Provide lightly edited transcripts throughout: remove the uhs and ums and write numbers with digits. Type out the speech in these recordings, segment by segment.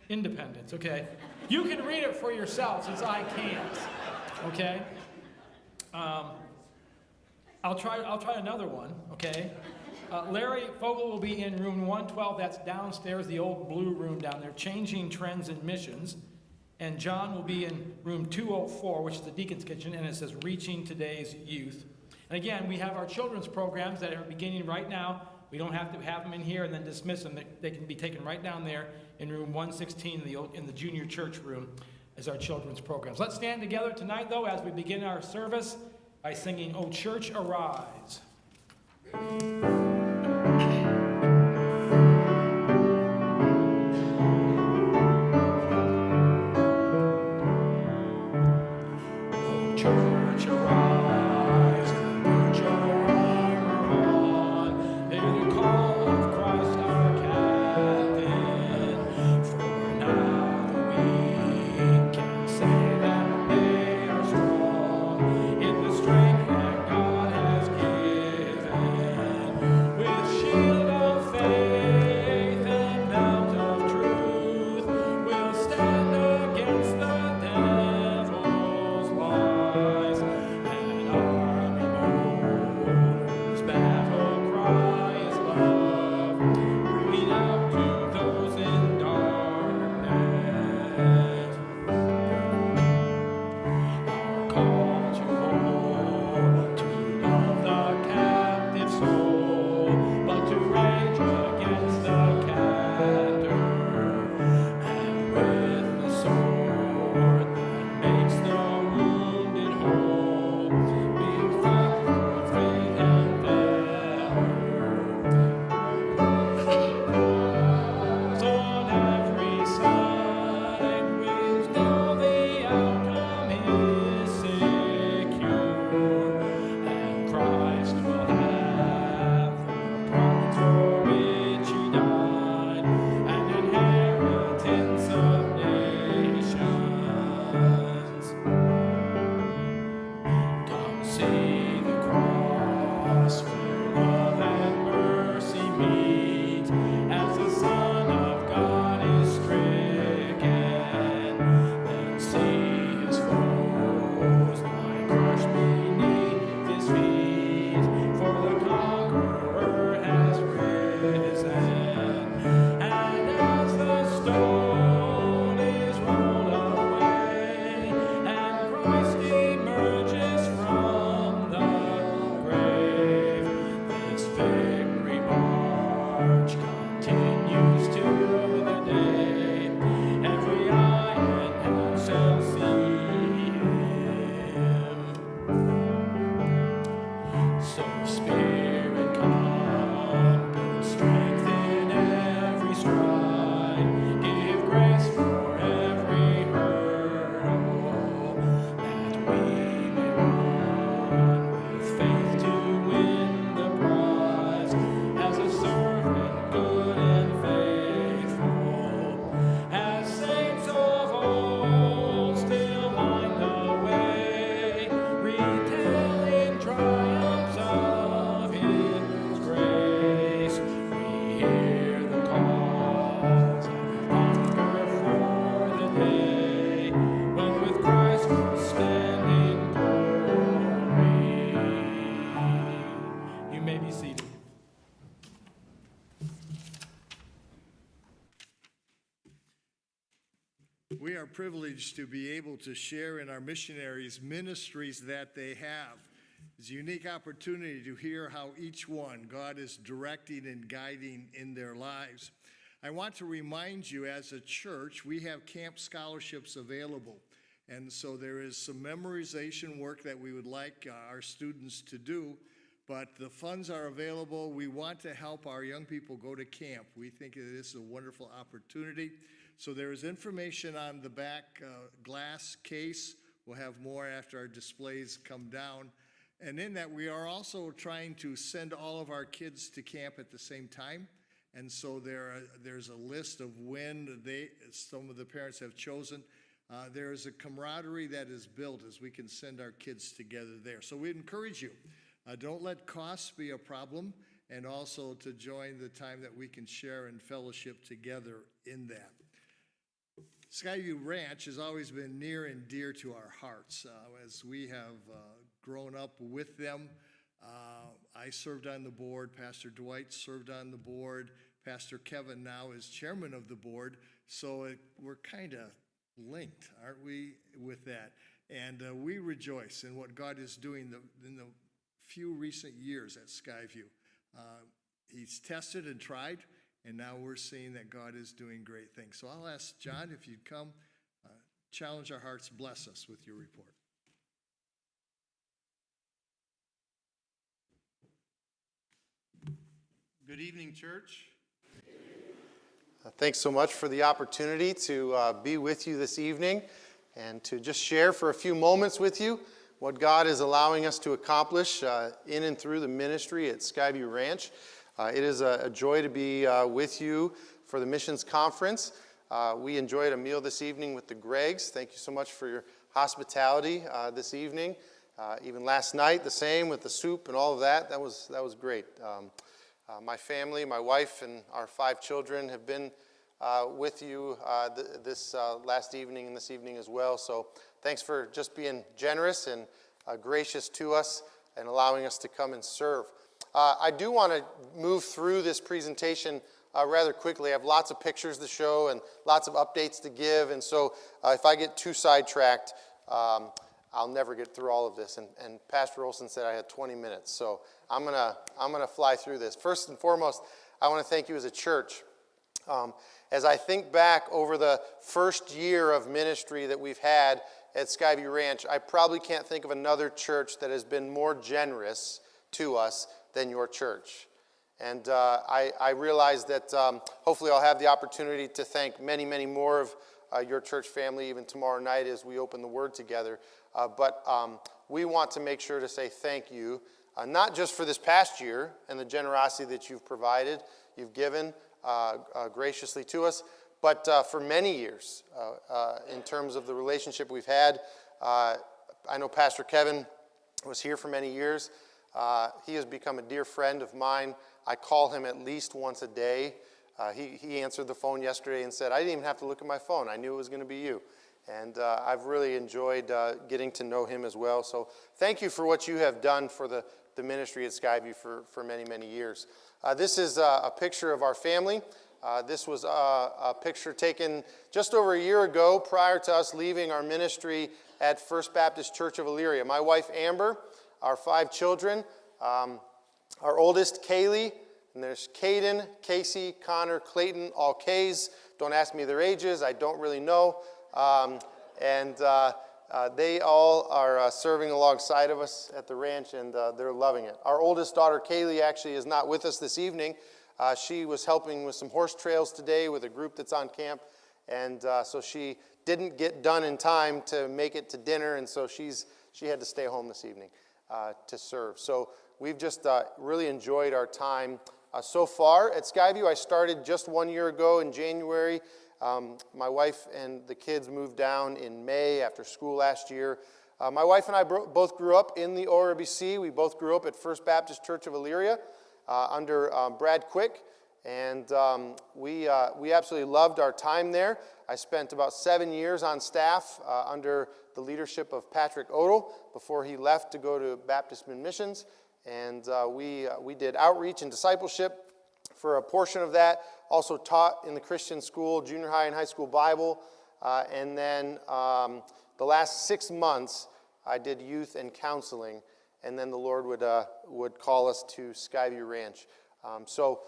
Independence, okay? You can read it for yourself since I can't, okay? I'll try another one, okay? Larry Fogel will be in room 112, that's downstairs, the old blue room down there, changing trends and missions. And John will be in room 204, which is the deacon's kitchen, and it says reaching today's youth. And again, we have our children's programs that are beginning right now. We don't have to have them in here and then dismiss them. They can be taken right down there in room 116 in the junior church room as our children's programs. Let's stand together tonight, though, as we begin our service by singing, "O Church, Arise." We are privileged to be able to share in our missionaries' ministries that they have. It's a unique opportunity to hear how each one God is directing and guiding in their lives. I want to remind you, as a church, we have camp scholarships available. And so there is some memorization work that we would like our students to do, but the funds are available. We want to help our young people go to camp. We think that this is a wonderful opportunity. So there is information on the back glass case. We'll have more after our displays come down. And in that, we are also trying to send all of our kids to camp at the same time. And so there's a list of when some of the parents have chosen. There is a camaraderie that is built as we can send our kids together there. So we encourage you, don't let costs be a problem. and also to join the time that we can share and fellowship together in that. Skyview Ranch has always been near and dear to our hearts as we have grown up with them. I served on the board, Pastor Dwight served on the board, Pastor Kevin now is chairman of the board, so we're kind of linked, aren't we, with that? And we rejoice in what God is doing in the few recent years at Skyview. He's tested and tried, and now we're seeing that God is doing great things. So I'll ask John if you'd come, challenge our hearts, bless us with your report. Good evening, church. Thanks so much for the opportunity to be with you this evening and to just share for a few moments with you what God is allowing us to accomplish in and through the ministry at Skyview Ranch. It is a joy to be with you for the missions conference. We enjoyed a meal this evening with the Greggs. Thank you so much for your hospitality this evening. Even last night, the same with the soup and all of that. That was great. My family, my wife, and our 5 children have been with you this last evening and this evening as well. So thanks for just being generous and gracious to us and allowing us to come and serve. I do want to move through this presentation rather quickly. I have lots of pictures to show and lots of updates to give. And so if I get too sidetracked, I'll never get through all of this. And Pastor Olson said I had 20 minutes. So I'm gonna fly through this. First and foremost, I want to thank you as a church. As I think back over the first year of ministry that we've had at Skyview Ranch, I probably can't think of another church that has been more generous to us than your church. And I realize that hopefully I'll have the opportunity to thank many, many more of your church family even tomorrow night as we open the Word together. But we want to make sure to say thank you, not just for this past year and the generosity that you've provided, you've given graciously to us, but for many years in terms of the relationship we've had. I know Pastor Kevin was here for many years. He has become a dear friend of mine. I call him at least once a day. He answered the phone yesterday and said, I didn't even have to look at my phone. I knew it was going to be you. And I've really enjoyed getting to know him as well. So thank you for what you have done for the ministry at Skyview for many, many years. This is a picture of our family. This was a picture taken just over a year ago prior to us leaving our ministry at First Baptist Church of Elyria. My wife, Amber, our 5 children, our oldest, Kaylee, and there's Caden, Casey, Connor, Clayton, all K's. Don't ask me their ages. I don't really know. They all are serving alongside of us at the ranch, and they're loving it. Our oldest daughter, Kaylee, actually is not with us this evening. She was helping with some horse trails today with a group that's on camp, and so she didn't get done in time to make it to dinner, and so she had to stay home this evening to serve. So we've just really enjoyed our time so far at Skyview. I started just 1 year ago in January. My wife and the kids moved down in May after school last year. My wife and I both grew up in the ORBC. We both grew up at First Baptist Church of Elyria under Brad Quick, and we absolutely loved our time there. I spent about 7 years on staff under the leadership of Patrick Odell before he left to go to Baptist Missions, and we did outreach and discipleship for a portion of that. Also taught in the Christian school, junior high and high school Bible. And then the last 6 months, I did youth and counseling. And then the Lord would call us to Skyview Ranch. So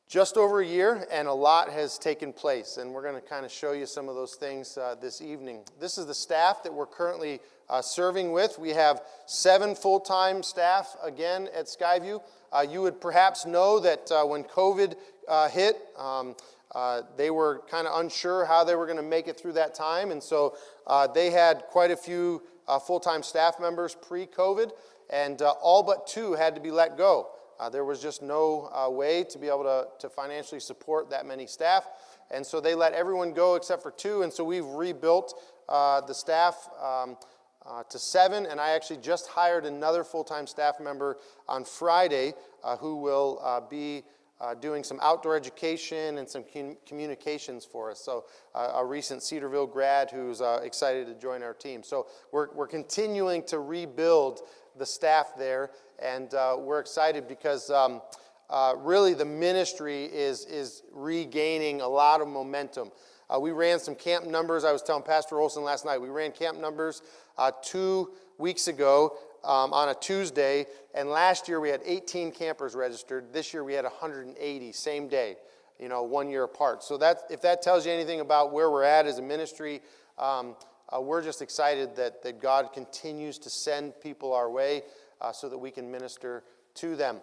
just over a year, and a lot has taken place. And we're going to kind of show you some of those things this evening. This is the staff that we're currently serving with. We have 7 full-time staff, again, at Skyview. You would perhaps know that when COVID hit, they were kind of unsure how they were going to make it through that time. And so they had quite a few full-time staff members pre-COVID, and all but 2 had to be let go. There was just no way to be able to financially support that many staff. And so they let everyone go except for 2. And so we've rebuilt the staff to 7, and I actually just hired another full-time staff member on Friday who will be doing some outdoor education and some communications for us. So a recent Cedarville grad who's excited to join our team. So we're continuing to rebuild the staff there, and we're excited because really the ministry is regaining a lot of momentum. We ran some camp numbers. I was telling Pastor Olson last night, we ran camp numbers 2 weeks ago on a Tuesday, and last year we had 18 campers registered. This year we had 180, same day, 1 year apart. So if that tells you anything about where we're at as a ministry, we're just excited that God continues to send people our way so that we can minister to them.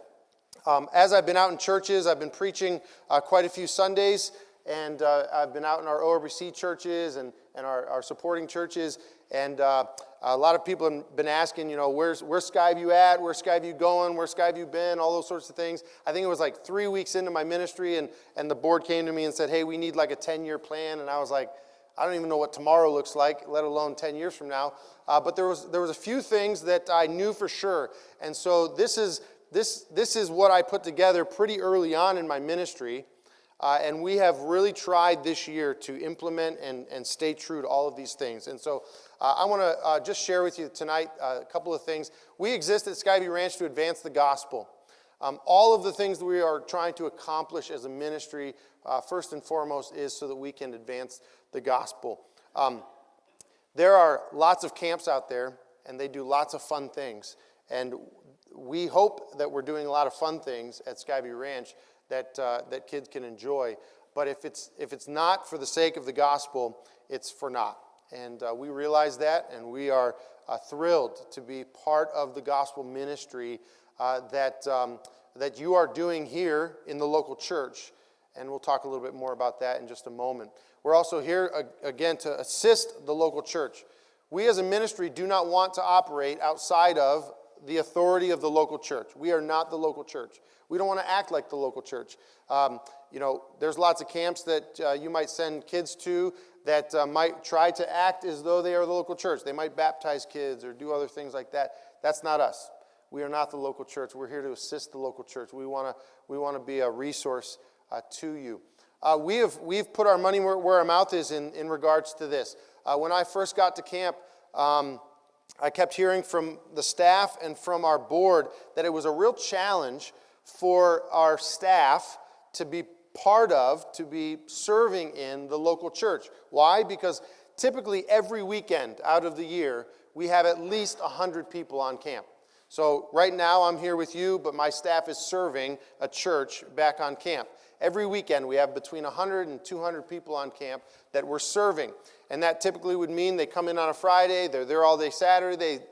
As I've been out in churches, I've been preaching quite a few Sundays, and I've been out in our ORBC churches and our supporting churches, and a lot of people have been asking, where's Skyview at? Where's Skyview going? Where's Skyview been? All those sorts of things. I think it was like 3 weeks into my ministry, and the board came to me and said, hey, we need like a 10-year plan, and I was like, I don't even know what tomorrow looks like, let alone 10 years from now. But there was a few things that I knew for sure, and so this is what I put together pretty early on in my ministry. And we have really tried this year to implement and stay true to all of these things. And so I want to just share with you tonight a couple of things. We exist at Skyview Ranch to advance the gospel. All of the things that we are trying to accomplish as a ministry, first and foremost, is so that we can advance the gospel. There are lots of camps out there, and they do lots of fun things. And we hope that we're doing a lot of fun things at Skyview Ranch that kids can enjoy. But if it's not for the sake of the gospel, it's for naught. And we realize that, and we are thrilled to be part of the gospel ministry that you are doing here in the local church. And we'll talk a little bit more about that in just a moment. We're also here, again, to assist the local church. We as a ministry do not want to operate outside of the authority of the local church. We are not the local church. We don't want to act like the local church. There's lots of camps that you might send kids to that might try to act as though they are the local church. They might baptize kids or do other things like that. That's not us. We are not the local church. We're here to assist the local church. We want to be a resource to you. We've put our money where our mouth is in regards to this. When I first got to camp, I kept hearing from the staff and from our board that it was a real challenge for our staff to be to be serving in the local church. Why? Because typically every weekend out of the year, we have at least 100 people on camp. So right now I'm here with you, but my staff is serving a church back on camp. Every weekend we have between 100 and 200 people on camp that we're serving. And that typically would mean they come in on a Friday, they're there all day Saturday,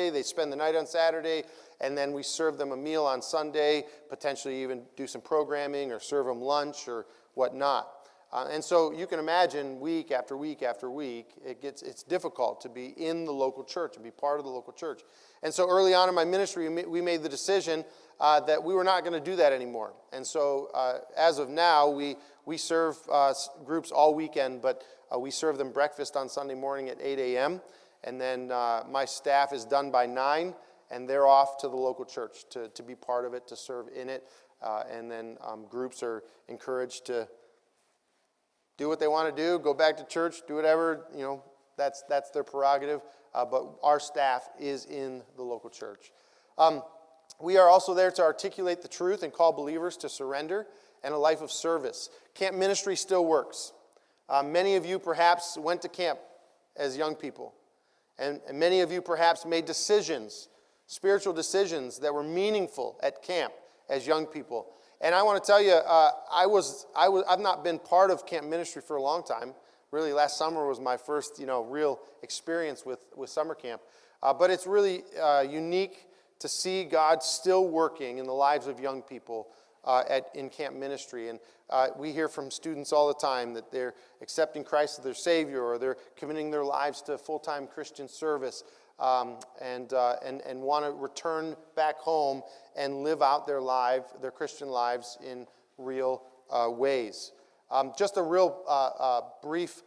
they spend the night on Saturday, and then we serve them a meal on Sunday, potentially even do some programming or serve them lunch or whatnot. And so you can imagine week after week after week, it's difficult to be in the local church and be part of the local church. And so early on in my ministry, we made the decision that we were not going to do that anymore. And so as of now, we serve groups all weekend, but we serve them breakfast on Sunday morning at 8 a.m. And then my staff is done by 9, and they're off to the local church to be part of it, to serve in it. And then groups are encouraged to do what they want to do, go back to church, do whatever, that's their prerogative. But our staff is in the local church. We are also there to articulate the truth and call believers to surrender and a life of service. Camp ministry still works. Many of you perhaps went to camp as young people. And many of you perhaps made decisions, spiritual decisions that were meaningful at camp as young people. And I want to tell you, I've not been part of camp ministry for a long time. Really, last summer was my first, real experience with summer camp. But it's really unique to see God still working in the lives of young people in camp ministry. And we hear from students all the time that they're accepting Christ as their Savior, or they're committing their lives to full-time Christian service, and want to return back home and live out their Christian lives in real ways. Just a real brief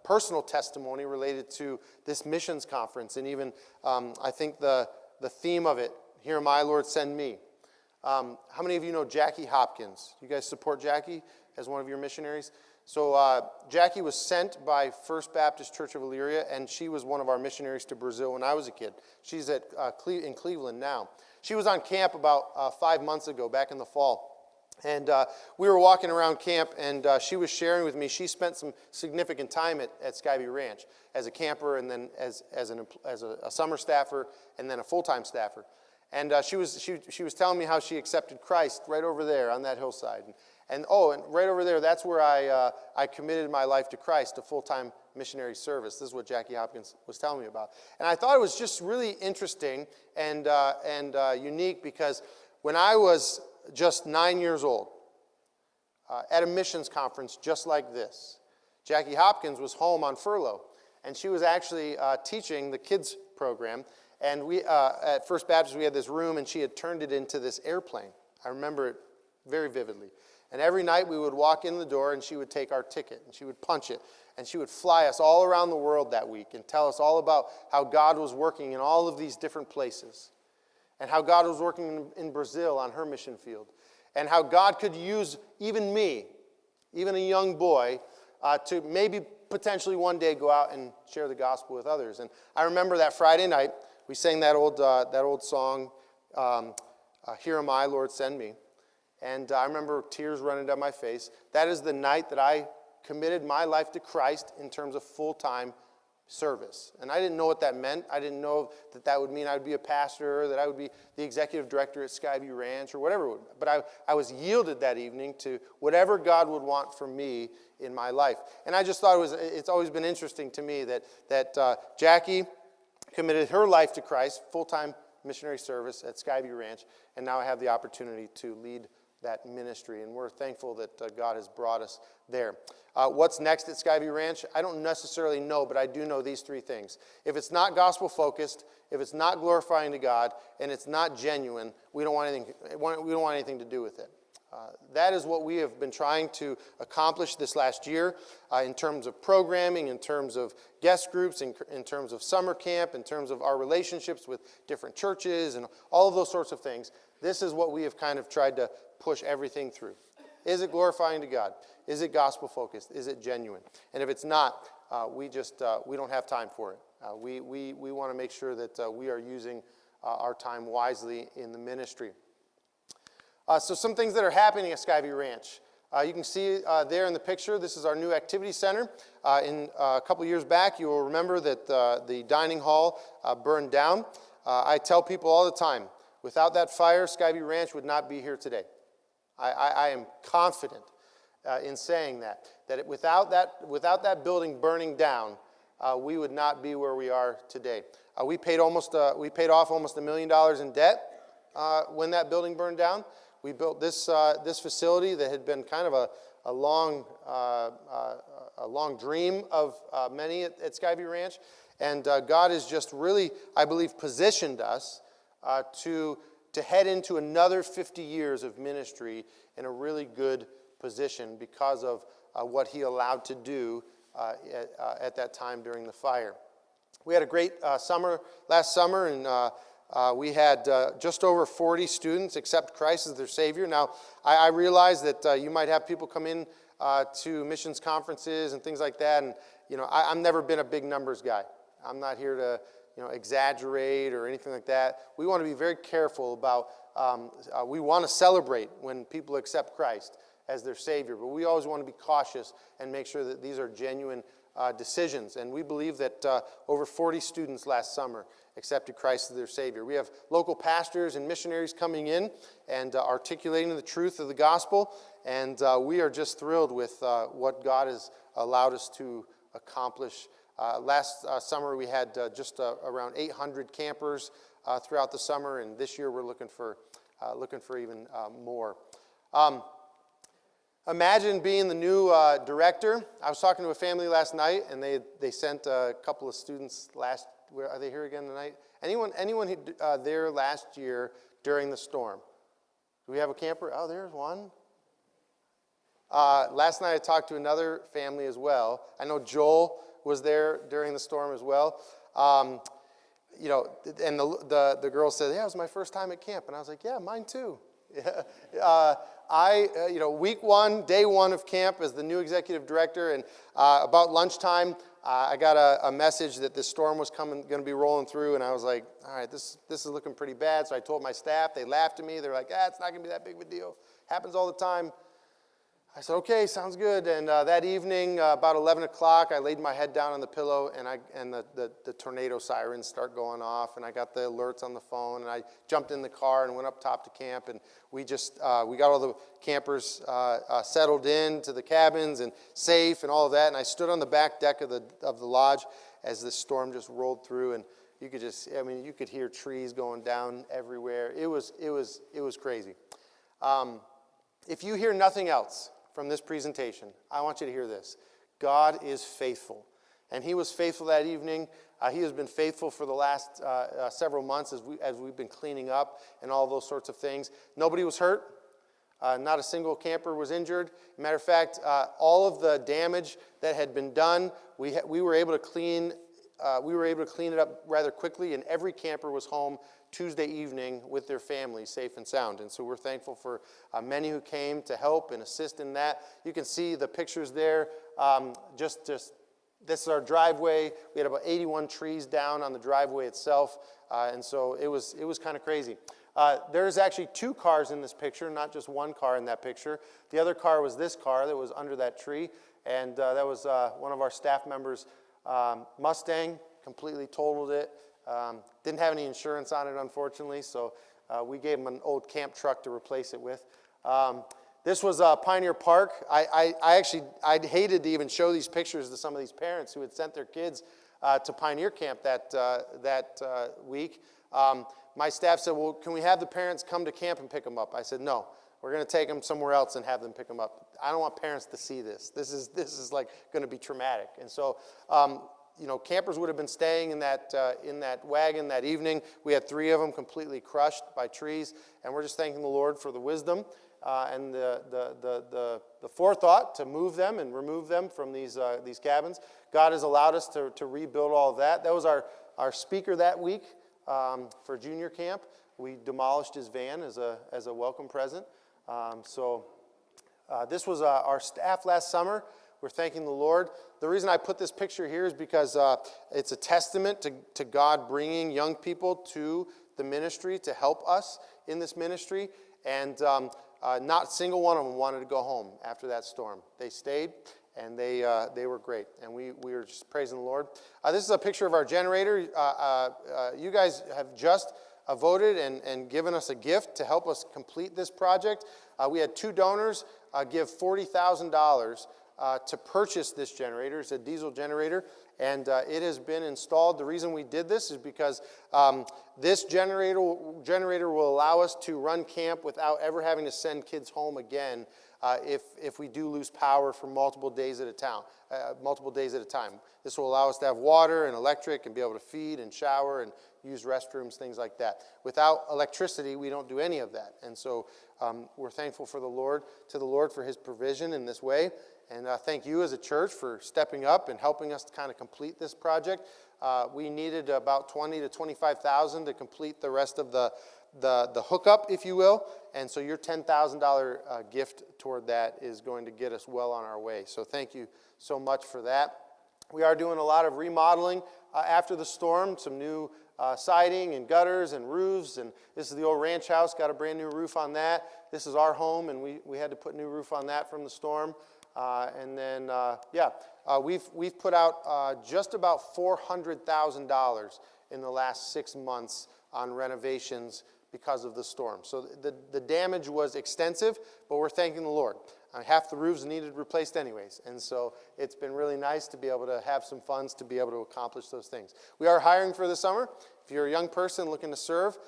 personal testimony related to this missions conference, and even I think the theme of it, "Here am I, Lord, send me." How many of you know Jackie Hopkins? You guys support Jackie as one of your missionaries? So Jackie was sent by First Baptist Church of Elyria, and she was one of our missionaries to Brazil when I was a kid. She's in Cleveland now. She was on camp about 5 months ago, back in the fall. And we were walking around camp, and she was sharing with me. She spent some significant time at Skyview Ranch as a camper, and then as a summer staffer, and then a full-time staffer. And she was telling me how she accepted Christ right over there on that hillside. And right over there, that's where I committed my life to Christ, to full-time missionary service. This is what Jackie Hopkins was telling me about. And I thought it was just really interesting and unique, because when I was just 9 years old, at a missions conference just like this, Jackie Hopkins was home on furlough, and she was actually teaching the kids program. And we at First Baptist, we had this room, and she had turned it into this airplane. I remember it very vividly. And every night we would walk in the door, and she would take our ticket, and she would punch it, and she would fly us all around the world that week and tell us all about how God was working in all of these different places, and how God was working in Brazil on her mission field, and how God could use even me, even a young boy, to maybe potentially one day go out and share the gospel with others. And I remember that Friday night, we sang that old song, "Here am I, Lord, send me." And I remember tears running down my face. That is the night that I committed my life to Christ in terms of full-time service. And I didn't know what that meant. I didn't know that that would mean I would be a pastor, or that I would be the executive director at Skyview Ranch, or whatever it would. But I was yielded that evening to whatever God would want for me in my life. And I just thought it's always been interesting to me that Jackie committed her life to Christ, full-time missionary service at Skyview Ranch, and now I have the opportunity to lead that ministry, and we're thankful that God has brought us there. What's next at Skyview Ranch? I don't necessarily know, but I do know these three things. If it's not gospel-focused, if it's not glorifying to God, and it's not genuine, we don't want anything to do with it. That is what we have been trying to accomplish this last year in terms of programming, in terms of guest groups, in terms of summer camp, in terms of our relationships with different churches, and all of those sorts of things. This is what we have kind of tried to push everything through. Is it glorifying to God? Is it gospel-focused? Is it genuine? And if it's not, we don't have time for it. We want to make sure that we are using our time wisely in the ministry. So some things that are happening at Skyview Ranch. You can see there in the picture, this is our new activity center. In a couple years back, you will remember that the dining hall burned down. I tell people all the time, without that fire, Skyview Ranch would not be here today. I am confident in saying that without that building burning down, we would not be where we are today. We paid off almost $1 million in debt when that building burned down. We built this facility that had been kind of a long dream of many at Skyview Ranch, and God has just really, I believe, positioned us to head into another 50 years of ministry in a really good position because of what He allowed to do at that time during the fire. We had a great summer last summer, and we had just over 40 students accept Christ as their Savior. Now, I realize that you might have people come in to missions conferences and things like that, and I've never been a big numbers guy. I'm not here to exaggerate or anything like that. We want to be very careful about, we want to celebrate when people accept Christ as their Savior, but we always want to be cautious and make sure that these are genuine decisions. And we believe that over 40 students last summer accepted Christ as their Savior. We have local pastors and missionaries coming in and articulating the truth of the gospel, and we are just thrilled with what God has allowed us to accomplish. Last summer we had just around 800 campers throughout the summer, and this year we're looking for even more. Imagine being the new director. I was talking to a family last night, and they sent a couple of students last. Are they here again tonight? Anyone there last year during the storm? Do we have a camper? Oh, there's one. Last night I talked to another family as well. I know Joel was there during the storm as well. You know, and the girl said, yeah, it was my first time at camp. And I was like, yeah, mine too. You know, week one, day one of camp as the new executive director, and about lunchtime, I got a message that this storm was going to be rolling through, and I was like, all right, this is looking pretty bad. So I told my staff. They laughed at me. They're like, it's not going to be that big of a deal. Happens all the time. I said, okay, sounds good. And that evening, about 11 o'clock, I laid my head down on the pillow, and the tornado sirens start going off, and I got the alerts on the phone, and I jumped in the car and went up top to camp, and we got all the campers settled in to the cabins and safe and all of that, and I stood on the back deck of the lodge as the storm just rolled through, and you could hear trees going down everywhere. It was crazy. If you hear nothing else from this presentation, I want you to hear this. God is faithful. And he was faithful that evening. He has been faithful for the last several months as we've been cleaning up and all those sorts of things. Nobody was hurt. Not a single camper was injured. Matter of fact, all of the damage that had been done, we were able to clean it up rather quickly, and every camper was home Tuesday evening with their families, safe and sound. And so we're thankful for many who came to help and assist in that. You can see the pictures there. Just this is our driveway. We had about 81 trees down on the driveway itself, and so it was kind of crazy. There's actually two cars in this picture, not just one car in that picture. The other car was this car that was under that tree, and that was one of our staff members' Mustang. Completely totaled it. Didn't have any insurance on it, unfortunately, so we gave him an old camp truck to replace it with. This was Pioneer Park. I hated to even show these pictures to some of these parents who had sent their kids to Pioneer Camp that week. My staff said, well, can we have the parents come to camp and pick them up? I said, no, we're going to take them somewhere else and have them pick them up. I don't want parents to see this. This is like going to be traumatic. And so, campers would have been staying in that wagon that evening. We had 3 of them completely crushed by trees, and we're just thanking the Lord for the wisdom and the forethought to move them and remove them from these cabins. God has allowed us to rebuild all of that. That was our speaker that week for junior camp. We demolished his van as a welcome present. This was our staff last summer. We're thanking the Lord. The reason I put this picture here is because it's a testament to God bringing young people to the ministry to help us in this ministry. And not a single one of them wanted to go home after that storm. They stayed, and they were great. And we were just praising the Lord. This is a picture of our generator. You guys have just voted and given us a gift to help us complete this project. We had 2 donors give $40,000 to purchase this generator. It's a diesel generator, and it has been installed. The reason we did this is because this generator will allow us to run camp without ever having to send kids home again if we do lose power for multiple days at a time. This will allow us to have water and electric and be able to feed and shower and use restrooms, things like that. Without electricity, we don't do any of that. And so we're thankful to the Lord for his provision in this way. And thank you as a church for stepping up and helping us to kind of complete this project. We needed about $20,000 to $25,000 to complete the rest of the hookup, if you will. And so your $10,000 gift toward that is going to get us well on our way. So thank you so much for that. We are doing a lot of remodeling after the storm, some new siding and gutters and roofs. And this is the old ranch house, got a brand new roof on that. This is our home, and we had to put a new roof on that from the storm. We've put out just about $400,000 in the last 6 months on renovations because of the storm. So the damage was extensive, but we're thanking the Lord. Half the roofs needed replaced anyways, and so it's been really nice to be able to have some funds to be able to accomplish those things. We are hiring for the summer. If you're a young person looking to serve,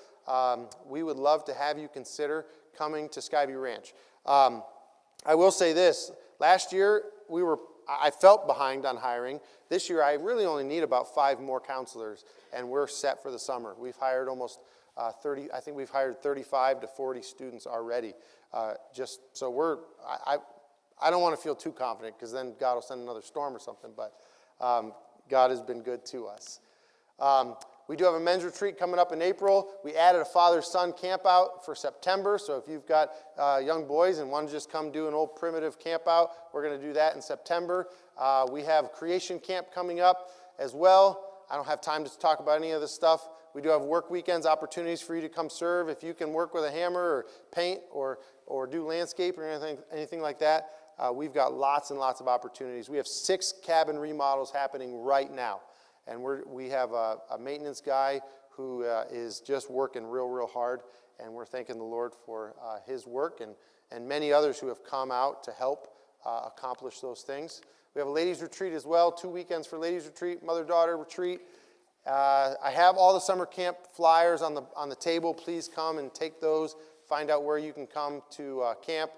we would love to have you consider coming to Skyview Ranch. I will say this. Last year, I felt behind on hiring. This year, I really only need about 5 more counselors, and we're set for the summer. We've hired almost 30. I think we've hired 35 to 40 students already. I don't want to feel too confident because then God will send another storm or something, but God has been good to us. We do have a men's retreat coming up in April. We added a father-son camp out for September, so if you've got young boys and want to just come do an old primitive camp out, we're going to do that in September. We have creation camp coming up as well. I don't have time to talk about any of this stuff. We do have work weekends, opportunities for you to come serve. If you can work with a hammer or paint or do landscape or anything like that, we've got lots and lots of opportunities. We have 6 cabin remodels happening right now. And we have a maintenance guy who is just working real hard, and we're thanking the Lord for his work and many others who have come out to help accomplish those things. We have a ladies' retreat as well, 2 weekends for ladies' retreat, mother-daughter retreat. I have all the summer camp flyers on the table. Please come and take those. Find out where you can come to camp.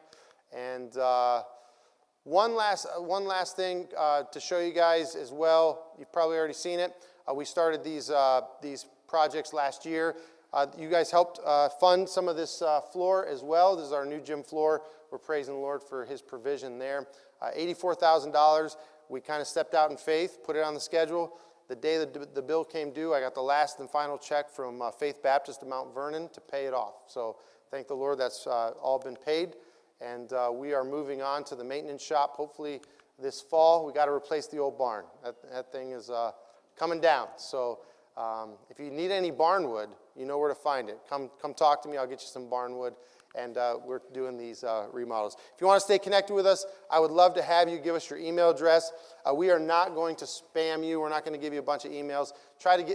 And one last thing to show you guys as well. You've probably already seen it. We started these projects last year. You guys helped fund some of this floor as well. This is our new gym floor. We're praising the Lord for his provision there. $84,000. We kind of stepped out in faith, put it on the schedule. The day the bill came due, I got the last and final check from Faith Baptist of Mount Vernon to pay it off. So thank the Lord that's all been paid. And we are moving on to the maintenance shop. Hopefully this fall, we got to replace the old barn. That thing is coming down. So if you need any barn wood, you know where to find it. Come talk to me. I'll get you some barn wood. And we're doing these remodels. If you want to stay connected with us, I would love to have you give us your email address. We are not going to spam you. We're not going to give you a bunch of emails.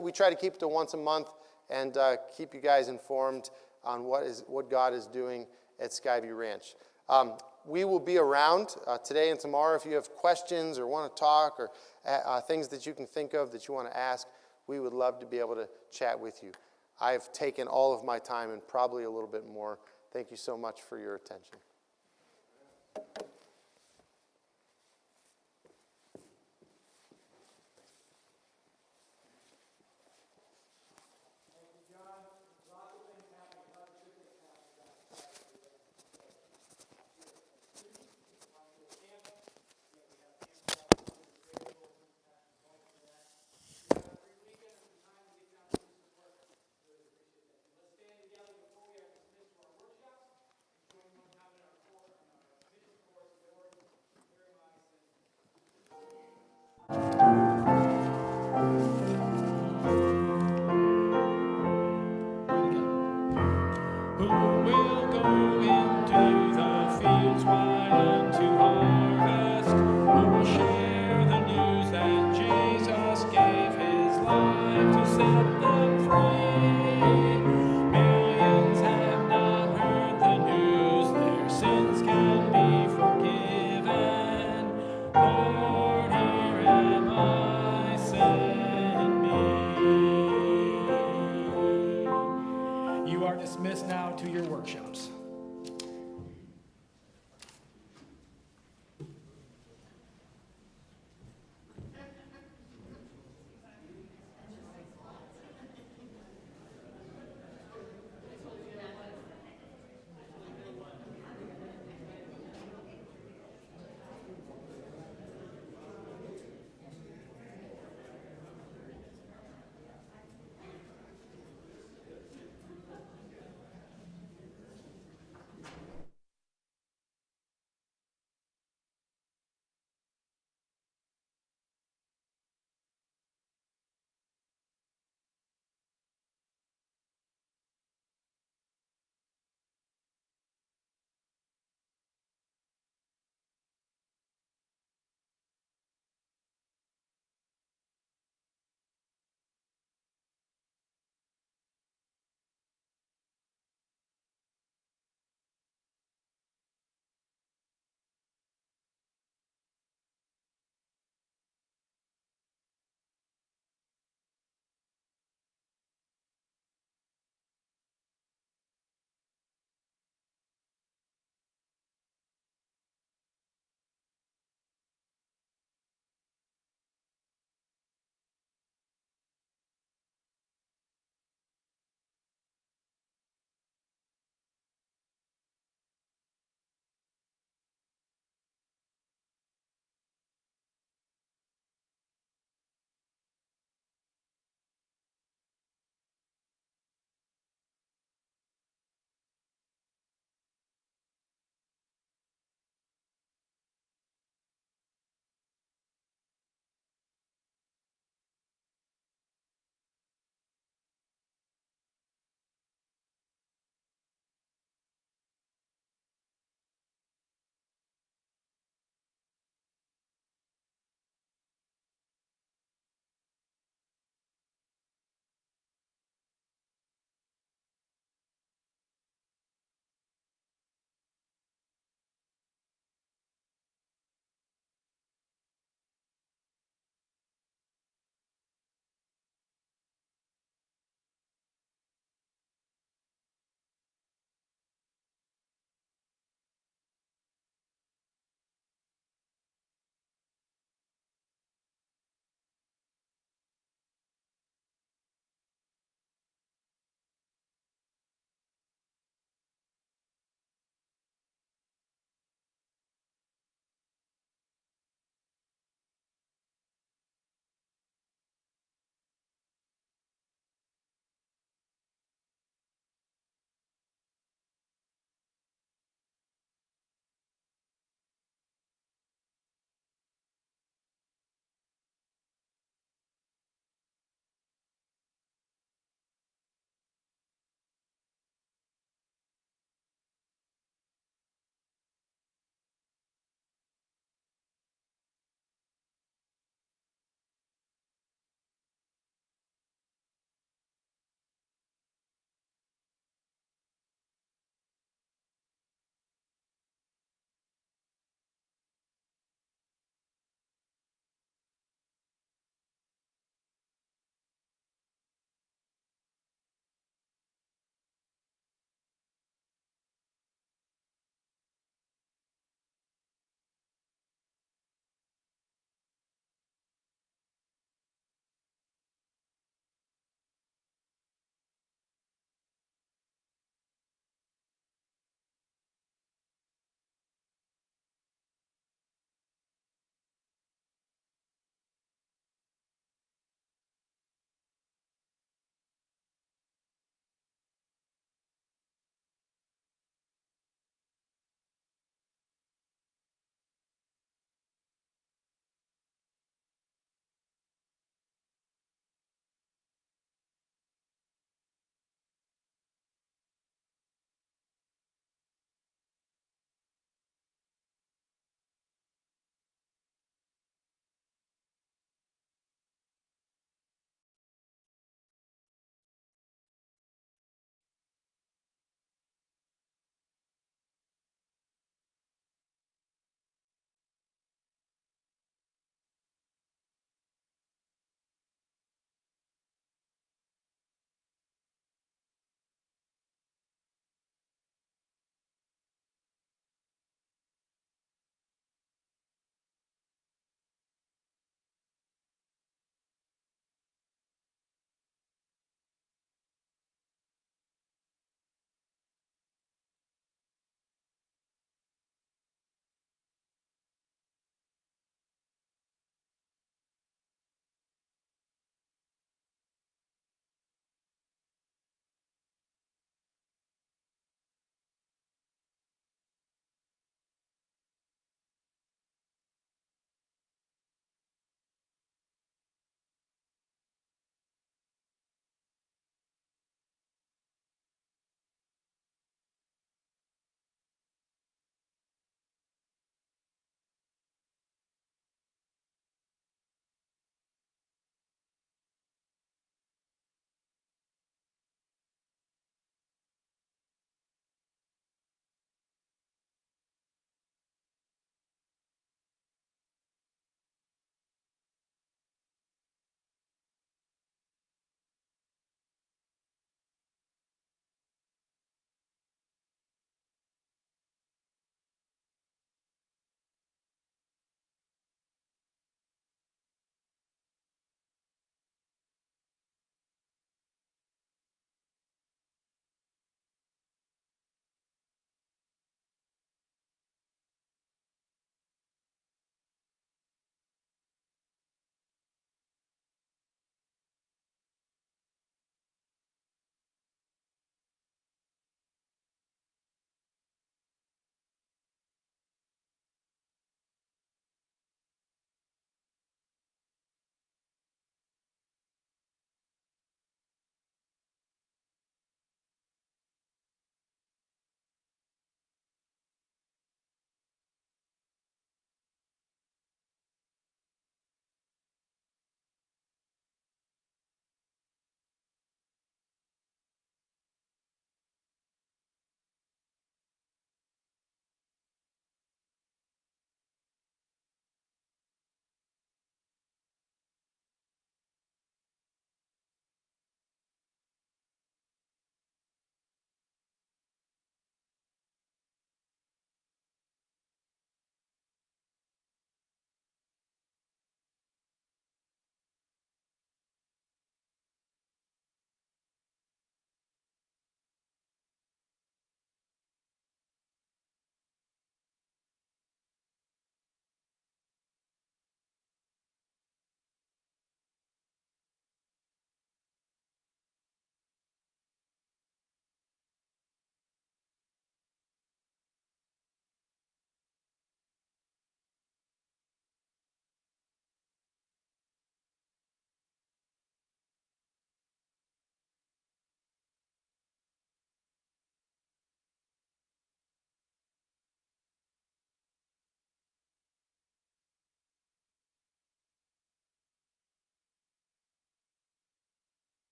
We try to keep it to once a month and keep you guys informed on what God is doing at Skyview Ranch. We will be around today and tomorrow. If you have questions or want to talk or things that you can think of that you want to ask, we would love to be able to chat with you. I've taken all of my time and probably a little bit more. Thank you so much for your attention.